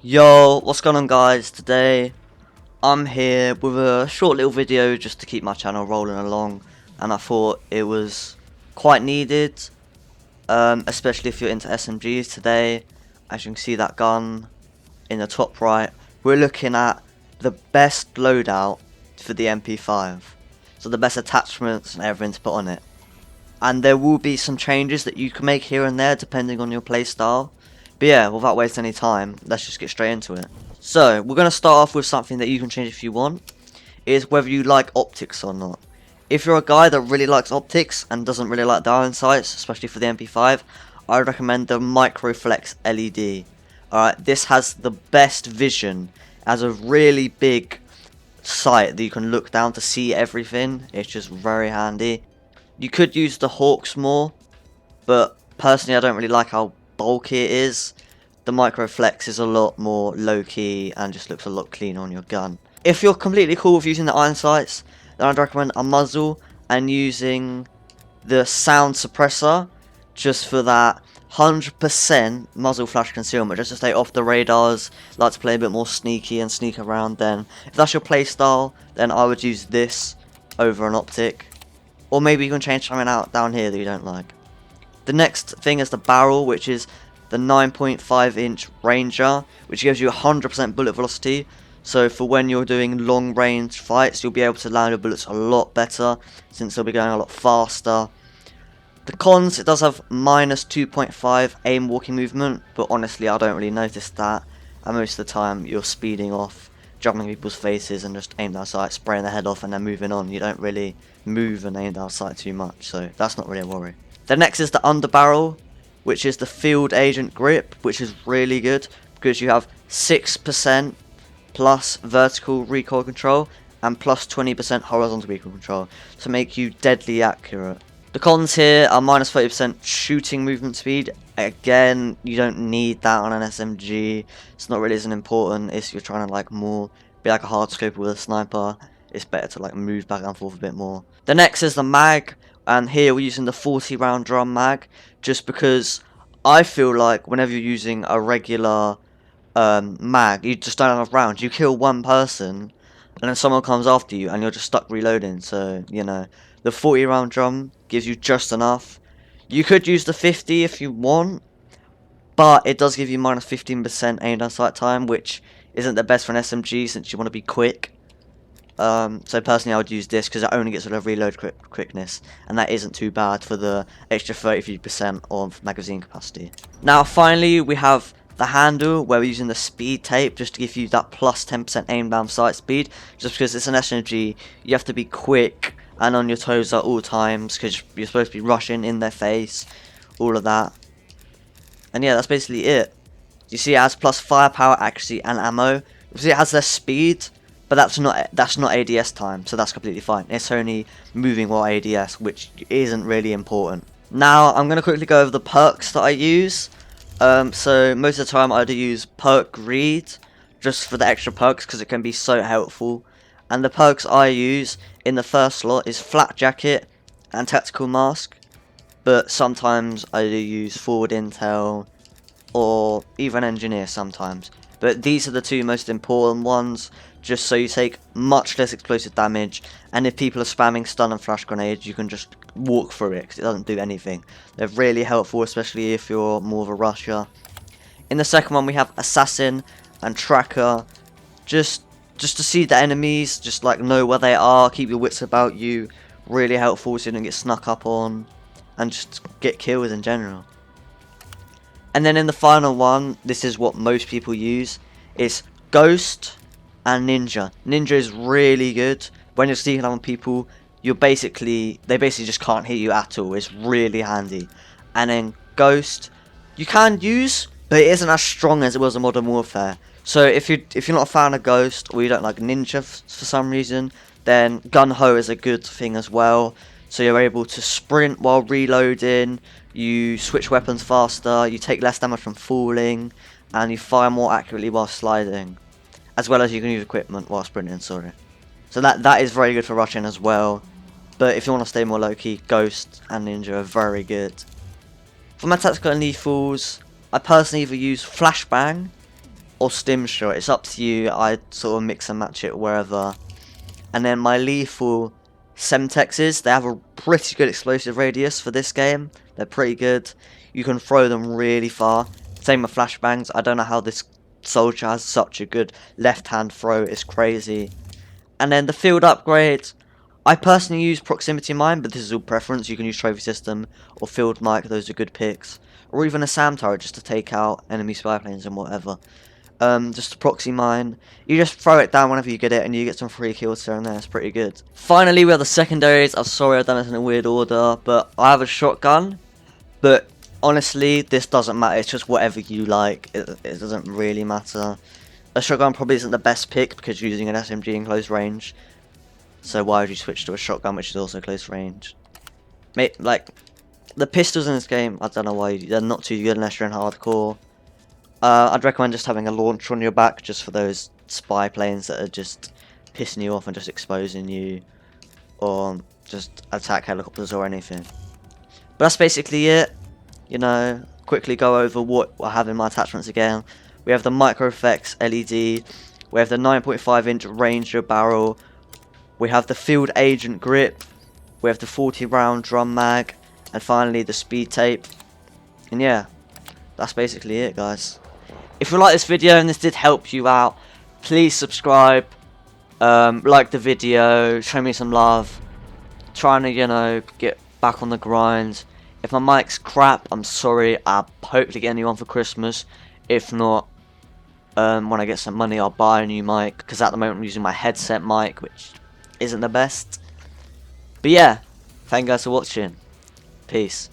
Yo, what's going on guys? Today I'm here with a short little video just to keep my channel rolling along, and I thought it was quite needed, especially if you're into SMGs today. As you can see that gun in the top right, we're looking at the best loadout for the MP5. So the best attachments and everything to put on it. And there will be some changes that you can make here and there depending on your playstyle. But yeah, without wasting any time, let's just get straight into it. So, we're going to start off with something that you can change if you want, is whether you like optics or not. If you're a guy that really likes optics and doesn't really like the iron sights, especially for the MP5, I would recommend the Microflex LED. Alright, this has the best vision, as a really big sight that you can look down to see everything. It's just very handy. You could use the Hawks more, but personally I don't really like how bulky it is. The Microflex is a lot more low-key and just looks a lot cleaner on your gun. If you're completely cool with using the iron sights, then I'd recommend a muzzle and using the sound suppressor just for that 100% muzzle flash concealment, just to stay off the radars. Like to play a bit more sneaky and sneak around. Then if that's your playstyle, then I would use this over an optic. Or maybe you can change something out down here that you don't like. The next thing is the barrel, which is the 9.5 inch Ranger, which gives you 100% bullet velocity. So for when you're doing long range fights, you'll be able to land your bullets a lot better, since they'll be going a lot faster. The cons, it does have minus 2.5 aim walking movement, but honestly I don't really notice that. And most of the time you're speeding off, jumping people's faces and just aim down sight, spraying their head off and then moving on. You don't really move and aim down sight too much, so that's not really a worry. The next is the underbarrel, which is the field agent grip, which is really good because you have 6% plus vertical recoil control and plus 20% horizontal recoil control to make you deadly accurate. The cons here are minus 30% shooting movement speed. Again, you don't need that on an SMG. It's not really as important if you're trying to like more be like a hard scoper with a sniper. It's better to like move back and forth a bit more. The next is the mag, and here we're using the 40 round drum mag, just because I feel like whenever you're using a regular mag, you just don't have enough rounds. You kill one person and then someone comes after you and you're just stuck reloading. So, you know, the 40 round drum gives you just enough. You could use the 50 if you want, but it does give you minus 15% aim down sight time, which isn't the best for an SMG since you want to be quick. So personally I would use this because it only gets rid of reload quickness, and that isn't too bad for the extra 33% of magazine capacity. Now finally we have the handle, where we're using the speed tape just to give you that plus 10% aim down sight speed, just because it's an SMG. You have to be quick and on your toes at all times because you're supposed to be rushing in their face, all of that. And yeah, that's basically it. You see it has plus firepower, accuracy and ammo. You see it has less speed, but that's not ADS time, so that's completely fine. It's only moving while ADS, which isn't really important. Now I'm going to quickly go over the perks that I use. So most of the time I do use perk read, just for the extra perks because it can be so helpful. And the perks I use in the first slot is flat jacket and tactical mask, but sometimes I do use forward intel or even engineer sometimes. But these are the two most important ones, just so you take much less explosive damage, and if people are spamming stun and flash grenades, you can just walk through it because it doesn't do anything. They're really helpful, especially if you're more of a rusher. In the second one we have assassin and tracker, just to see the enemies, just like know where they are, keep your wits about you. Really helpful so you don't get snuck up on and just get kills in general. And then in the final one, this is what most people use, is Ghost and Ninja. Ninja is really good. When you're sneaking up on people, they basically just can't hit you at all. It's really handy. And then Ghost, you can use, but it isn't as strong as it was in Modern Warfare. So if you're not a fan of Ghost, or you don't like Ninja for some reason, then Gun Ho is a good thing as well. So you're able to sprint while reloading, you switch weapons faster, you take less damage from falling, and you fire more accurately while sliding. As well as you can use equipment while sprinting, sorry. So that is very good for rushing as well. But if you want to stay more low-key, Ghost and Ninja are very good. For my tactical and lethals, I personally either use Flashbang or stim shot. It's up to you. I sort of mix and match it wherever. And then my lethal Semtexes, they have a pretty good explosive radius for this game. They're pretty good. You can throw them really far. Same with flashbangs. I don't know how this soldier has such a good left-hand throw. It's crazy. And then the field upgrade. I personally use proximity mine, but this is all preference. You can use trophy system or field mic. Those are good picks. Or even a SAM turret just to take out enemy spy planes and whatever. Just a proxy mine. You just throw it down whenever you get it and you get some free kills here and there. It's pretty good. Finally, we have the secondaries. I'm sorry I've done this in a weird order, but I have a shotgun. But honestly, this doesn't matter. It's just whatever you like. It doesn't really matter. A shotgun probably isn't the best pick because you're using an SMG in close range. So why would you switch to a shotgun which is also close range? Like, the pistols in this game, I don't know why. They're not too good unless you're in hardcore. I'd recommend just having a launcher on your back just for those spy planes that are just pissing you off and just exposing you, or just attack helicopters or anything. But that's basically it. You know, quickly go over what I have in my attachments again. We have the Micro Effects LED, we have the 9.5-inch Ranger barrel, we have the Field Agent grip, we have the 40-round drum mag, and finally the speed tape. And yeah, that's basically it, guys. If you like this video and this did help you out, please subscribe, like the video, show me some love. Trying to, you know, get back on the grind. If my mic's crap, I'm sorry. I'll hopefully get a new one for Christmas. If not, when I get some money, I'll buy a new mic. Because at the moment I'm using my headset mic, which isn't the best. But yeah, thank you guys for watching. Peace.